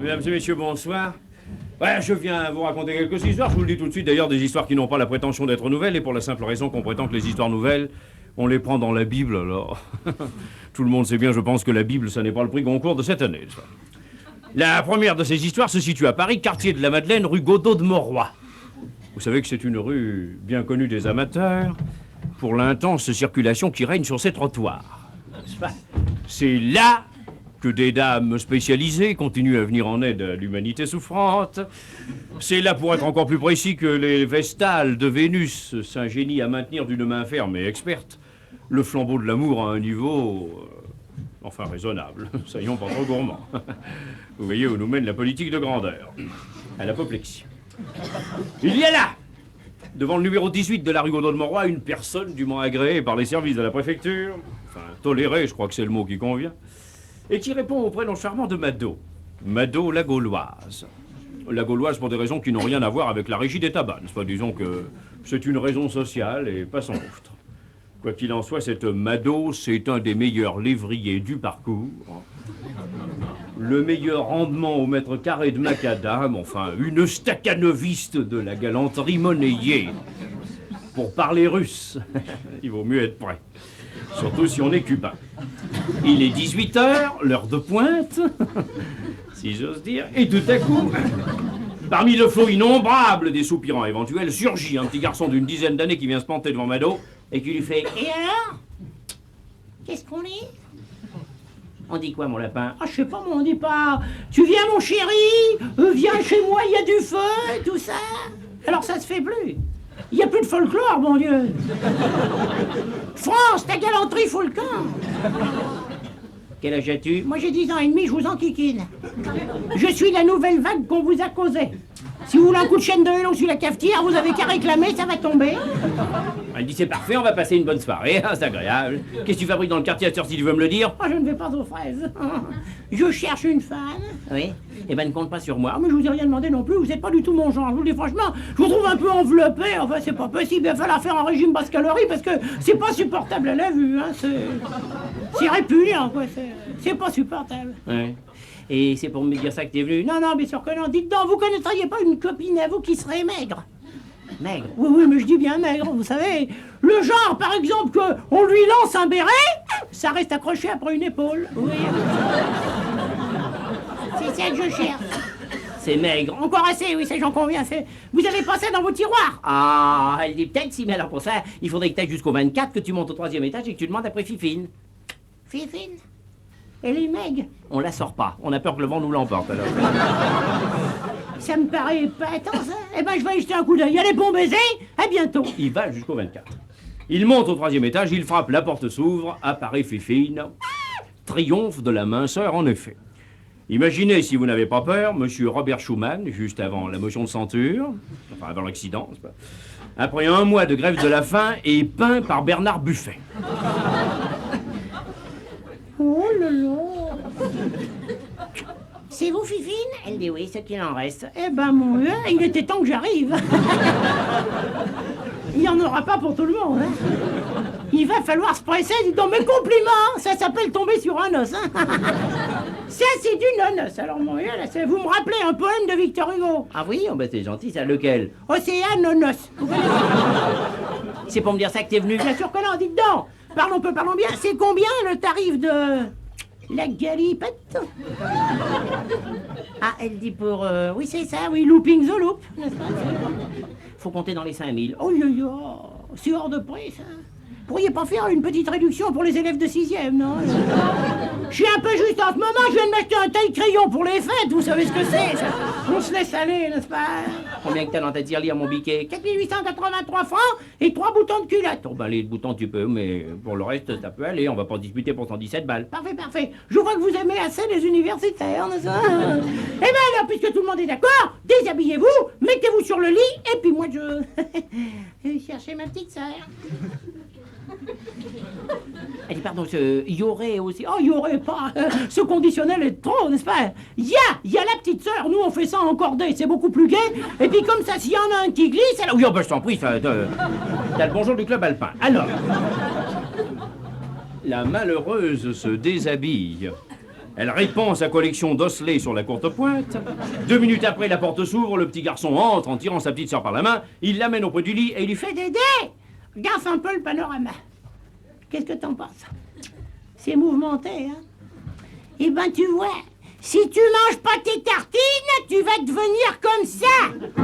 Mesdames et messieurs, bonsoir. Ouais, je viens vous raconter quelques histoires, je vous le dis tout de suite, d'ailleurs, des histoires qui n'ont pas la prétention d'être nouvelles, et pour la simple raison qu'on prétend que les histoires nouvelles, on les prend dans la Bible, alors... Tout le monde sait bien, je pense, que la Bible, ça n'est pas le prix Goncourt de cette année, ça. La première de ces histoires se situe à Paris, quartier de la Madeleine, rue Godot de Mauroy. Vous savez que c'est une rue bien connue des amateurs pour l'intense circulation qui règne sur ces trottoirs. C'est là que des dames spécialisées continuent à venir en aide à l'humanité souffrante. C'est là, pour être encore plus précis, que les Vestales de Vénus s'ingénient à maintenir d'une main ferme et experte le flambeau de l'amour à un niveau... enfin raisonnable, soyons pas trop gourmands. Vous voyez où nous mène la politique de grandeur. À l'apoplexie. Il y a là, devant le numéro 18 de la rue Godot de Mauroy, une personne dûment agréée par les services de la préfecture, enfin tolérée, je crois que c'est le mot qui convient, et qui répond au prénom charmant de Mado. Mado la Gauloise. La Gauloise pour des raisons qui n'ont rien à voir avec la régie des tabacs, n'est-ce pas? Disons que c'est une raison sociale et pas sans autre. Quoi qu'il en soit, cette Mado, c'est un des meilleurs lévriers du parcours. Le meilleur rendement au mètre carré de macadam, enfin, une staccanoviste de la galanterie monnayée. Pour parler russe, il vaut mieux être prêt. Surtout si on est cubain. Il est 18h, l'heure de pointe, si j'ose dire, et tout à coup, parmi le flot innombrable des soupirants éventuels, surgit un petit garçon d'une dizaine d'années qui vient se planter devant Mado et qui lui fait « Et alors? Qu'est-ce qu'on est ?» On dit quoi, mon lapin? Ah, je sais pas, moi, on dit pas « Tu viens, mon chéri? Viens chez moi, il y a du feu, tout ça. » Alors ça se fait plus. Il n'y a plus de folklore, mon Dieu. France, ta galanterie fout le camp. Quel âge as-tu? Moi, j'ai 10 ans et demi, je vous enquiquine. Je suis la nouvelle vague qu'on vous a causée. Si vous voulez un coup de chaîne de vélo sur la cafetière, vous avez qu'à réclamer, ça va tomber. Elle dit, c'est parfait, on va passer une bonne soirée, c'est agréable. Qu'est-ce que tu fabriques dans le quartier à cette heure, si tu veux me le dire? Oh, je ne vais pas aux fraises. Je cherche une femme. Oui? Eh ben, ne compte pas sur moi. Mais je vous ai rien demandé non plus, vous n'êtes pas du tout mon genre. Je vous le dis franchement, je vous trouve un peu enveloppé. Enfin, c'est pas possible, il va falloir faire un régime basse calorie parce que c'est pas supportable à la vue, hein. C'est répugnant, quoi. C'est pas supportable. Ouais. Et c'est pour me dire ça que t'es venu? Non, non, bien sûr que non. Dites donc, vous connaîtriez pas une copine à vous qui serait maigre? Maigre? Oui, oui, mais je dis bien maigre, vous savez. Le genre, par exemple, qu'on lui lance un béret, ça reste accroché après une épaule. Oui. C'est ça que je cherche. C'est maigre. Encore assez, oui, ça j'en conviens. Vous avez pas ça dans vos tiroirs? Ah, elle dit peut-être si, mais alors pour ça, il faudrait que tu ailles jusqu'au 24, que tu montes au 3e étage et que tu demandes après Fifine. Fifine? Elle est maigre. On la sort pas. On a peur que le vent nous l'emporte, alors. Ça me paraît pas tant, ça. Eh ben, je vais y jeter un coup d'œil. Allez, bon baiser. À bientôt. Il va jusqu'au 24. Il monte au 3e étage, il frappe, la porte s'ouvre, apparaît Fifine. Triomphe de la minceur, en effet. Imaginez, si vous n'avez pas peur, monsieur Robert Schumann, juste avant la motion de ceinture, enfin avant l'accident, n'est-ce pas, après un mois de grève de la faim et peint par Bernard Buffet. Oh là là! C'est vous, Fifine? Elle dit oui, ce qu'il en reste. Eh ben, mon Dieu, il était temps que j'arrive. Il n'y en aura pas pour tout le monde, hein. Il va falloir se presser, dis donc, mes compliments, ça s'appelle tomber sur un os, hein. Ça, c'est du non-os. Alors, mon Dieu, là, vous me rappelez un poème de Victor Hugo. Ah oui? Oh, ben, c'est gentil, ça, lequel? Océane non-os. C'est pour me dire ça que t'es venu? Bien sûr que non, dites donc. Parlons peu, parlons bien. C'est combien le tarif de la galipette? Ah, elle dit pour... oui, c'est ça, oui, looping the loop, n'est-ce pas? Faut compter dans les 5000. Oh, c'est hors de prix, ça. Pourriez pas faire une petite réduction pour les élèves de 6e, non? Je suis un peu juste en ce moment, je viens de m'acheter un taille-crayon pour les fêtes, vous savez ce que c'est, ça? On se laisse aller, n'est-ce pas? Combien que t'as dans ta tirelire, mon biquet? 4883 francs et 3 boutons de culotte. Oh ben les boutons tu peux, mais pour le reste ça peut aller, on va pas disputer pour 117 balles. Parfait, parfait. Je vois que vous aimez assez les universitaires, n'est-ce pas? Eh ben alors, puisque tout le monde est d'accord, déshabillez-vous, mettez-vous sur le lit, et puis moi je vais chercher ma petite sœur. Elle dit, pardon, il y aurait aussi... Oh, il y aurait pas... ce conditionnel est trop, n'est-ce pas? Il y a la petite sœur, nous on fait ça en cordée, c'est beaucoup plus gai. Et puis comme ça, s'il y en a un qui glisse, alors... Oui, oh, ben je t'en prie, t'as le bonjour du club alpin. Alors... La malheureuse se déshabille. Elle répand sa collection d'osselets sur la courte pointe. 2 minutes après, la porte s'ouvre, le petit garçon entre en tirant sa petite sœur par la main, il l'amène auprès du lit et il lui fait Dédé, regarde un peu le panorama. Qu'est-ce que t'en penses? C'est mouvementé, hein? Eh ben, tu vois, si tu manges pas tes tartines, tu vas devenir comme ça.